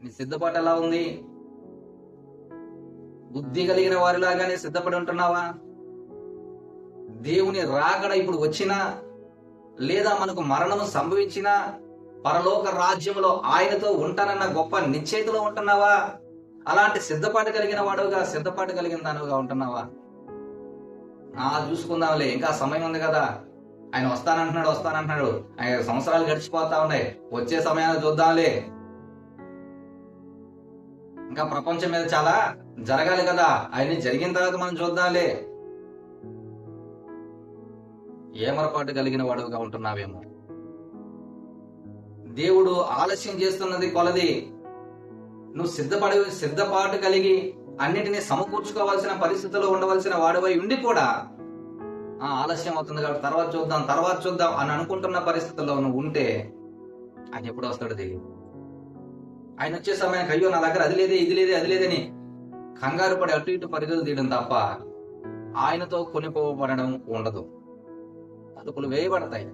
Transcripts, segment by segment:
నీ సిద్ధపాటు ఎలా ఉంది? బుద్ధి కలిగిన వారిలాగానే సిద్ధపడి ఉంటున్నావా? దేవుని రాకడ ఇప్పుడు వచ్చినా, లేదా మనకు మరణము సంభవించినా పరలోక రాజ్యంలో ఆయనతో ఉంటానన్న గొప్ప నిశ్చయితలో ఉంటున్నావా? అలాంటి సిద్ధపాటు కలిగిన వాడుగా, సిద్ధపాటు కలిగిన దానిగా ఉంటున్నావా? చూసుకుందాంలే, ఇంకా సమయం ఉంది కదా, ఆయన వస్తానంటున్నాడు. 5 సంవత్సరాలు గడిచిపోతా ఉన్నాయి, వచ్చే సమయాన్ని చూద్దాంలే, ఇంకా ప్రపంచం మీద చాలా జరగాలి కదా, ఆయన్ని జరిగిన తర్వాత మనం చూద్దాంలే. ఏమరపాటు కలిగిన వాడుగా ఉంటున్నావేమో. దేవుడు ఆలస్యం చేస్తున్నది కొలది నువ్వు సిద్ధపాటు కలిగి అన్నిటినీ సమకూర్చుకోవాల్సిన పరిస్థితిలో ఉండవలసిన వాడివై ఉండి కూడా ఆలస్యం అవుతుంది కాబట్టి తర్వాత చూద్దాం అని అనుకుంటున్న పరిస్థితుల్లో నువ్వు ఉంటే ఆయన ఎప్పుడు వస్తాడో తెలియదు. ఆయన వచ్చే సమయానికి అయ్యో నా దగ్గర అది లేదని కంగారు పడి అటు ఇటు పరుగులు తీయడం తప్ప ఆయనతో కొనిపోబడడం ఉండదు. అదుపులు వేయబడతాయి,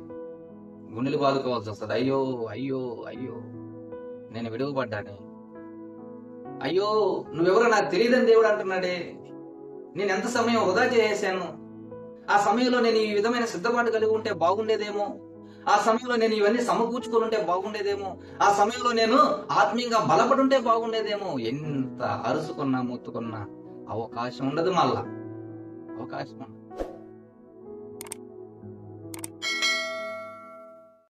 గుండెలు బాదుకోవాల్సి వస్తుంది. అయ్యో అయ్యో అయ్యో నేను విడువబడ్డాను, అయ్యో నువ్వెవరో నాకు తెలియదని దేవుడు అంటున్నాడే, నేను ఎంత సమయం వృధా చేశాను, ఆ సమయంలో నేను ఈ విధమైన సిద్ధపాటు కలిగి ఉంటే బాగుండేదేమో, ఆ సమయంలో నేను ఇవన్నీ సమకూర్చుకొని ఉంటే బాగుండేదేమో, ఆ సమయంలో నేను ఆత్మీయంగా బలపడి ఉంటే బాగుండేదేమో. ఎంత అరుసుకున్నా ముత్తుకున్నా అవకాశం ఉండదు, మళ్ళా అవకాశం ఉండదు.